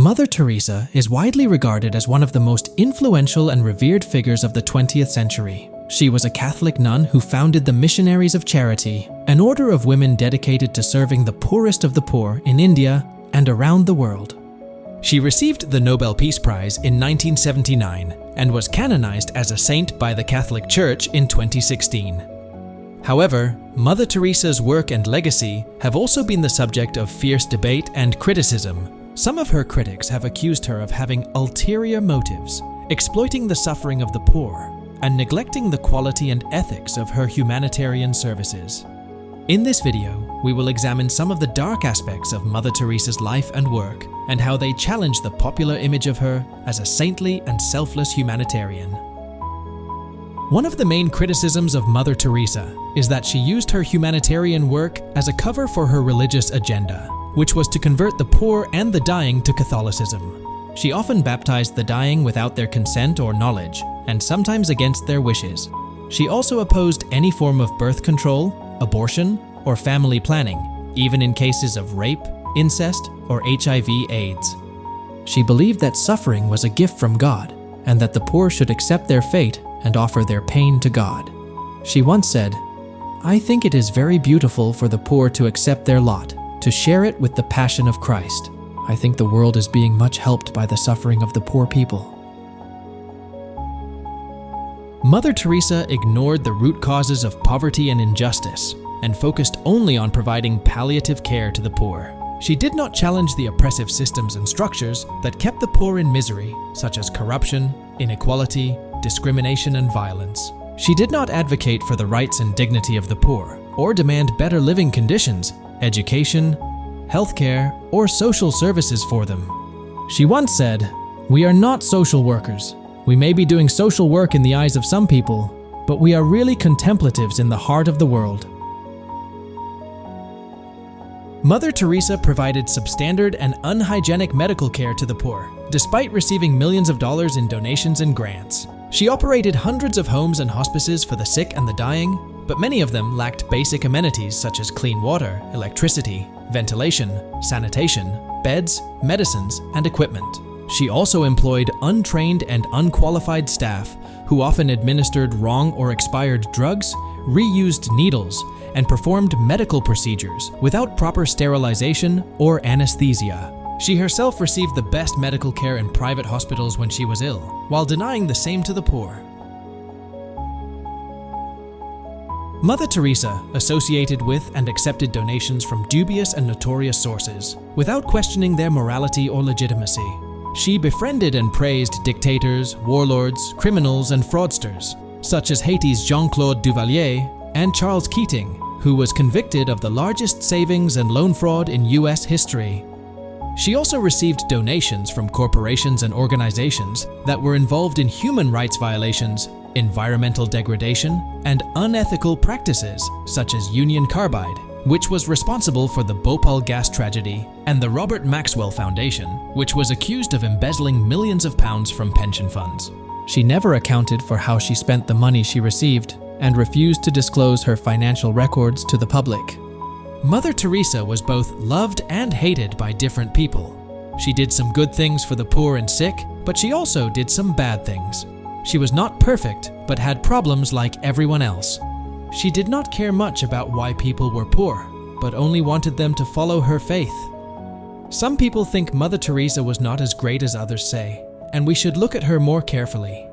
Mother Teresa is widely regarded as one of the most influential and revered figures of the 20th century. She was a Catholic nun who founded the Missionaries of Charity, an order of women dedicated to serving the poorest of the poor in India and around the world. She received the Nobel Peace Prize in 1979 and was canonized as a saint by the Catholic Church in 2016. However, Mother Teresa's work and legacy have also been the subject of fierce debate and criticism. Some of her critics have accused her of having ulterior motives, exploiting the suffering of the poor, and neglecting the quality and ethics of her humanitarian services. In this video, we will examine some of the dark aspects of Mother Teresa's life and work, and how they challenge the popular image of her as a saintly and selfless humanitarian. One of the main criticisms of Mother Teresa is that she used her humanitarian work as a cover for her religious agenda, which was to convert the poor and the dying to Catholicism. She often baptized the dying without their consent or knowledge, and sometimes against their wishes. She also opposed any form of birth control, abortion, or family planning, even in cases of rape, incest, or HIV/AIDS. She believed that suffering was a gift from God, and that the poor should accept their fate and offer their pain to God. She once said, "I think it is very beautiful for the poor to accept their lot, to share it with the passion of Christ. I think the world is being much helped by the suffering of the poor people." Mother Teresa ignored the root causes of poverty and injustice and focused only on providing palliative care to the poor. She did not challenge the oppressive systems and structures that kept the poor in misery, such as corruption, inequality, discrimination, and violence. She did not advocate for the rights and dignity of the poor, or demand better living conditions, education, healthcare, or social services for them. She once said, "We are not social workers. We may be doing social work in the eyes of some people, but we are really contemplatives in the heart of the world." Mother Teresa provided substandard and unhygienic medical care to the poor, despite receiving millions of dollars in donations and grants. She operated hundreds of homes and hospices for the sick and the dying, but many of them lacked basic amenities such as clean water, electricity, ventilation, sanitation, beds, medicines, and equipment. She also employed untrained and unqualified staff who often administered wrong or expired drugs, reused needles, and performed medical procedures without proper sterilization or anesthesia. She herself received the best medical care in private hospitals when she was ill, while denying the same to the poor. Mother Teresa associated with and accepted donations from dubious and notorious sources, without questioning their morality or legitimacy. She befriended and praised dictators, warlords, criminals, and fraudsters, such as Haiti's Jean-Claude Duvalier and Charles Keating, who was convicted of the largest savings and loan fraud in US history. She also received donations from corporations and organizations that were involved in human rights violations, environmental degradation, and unethical practices, such as Union Carbide, which was responsible for the Bhopal gas tragedy, and the Robert Maxwell Foundation, which was accused of embezzling millions of pounds from pension funds. She never accounted for how she spent the money she received and refused to disclose her financial records to the public. Mother Teresa was both loved and hated by different people. She did some good things for the poor and sick, but she also did some bad things. She was not perfect, but had problems like everyone else. She did not care much about why people were poor, but only wanted them to follow her faith. Some people think Mother Teresa was not as great as others say, and we should look at her more carefully.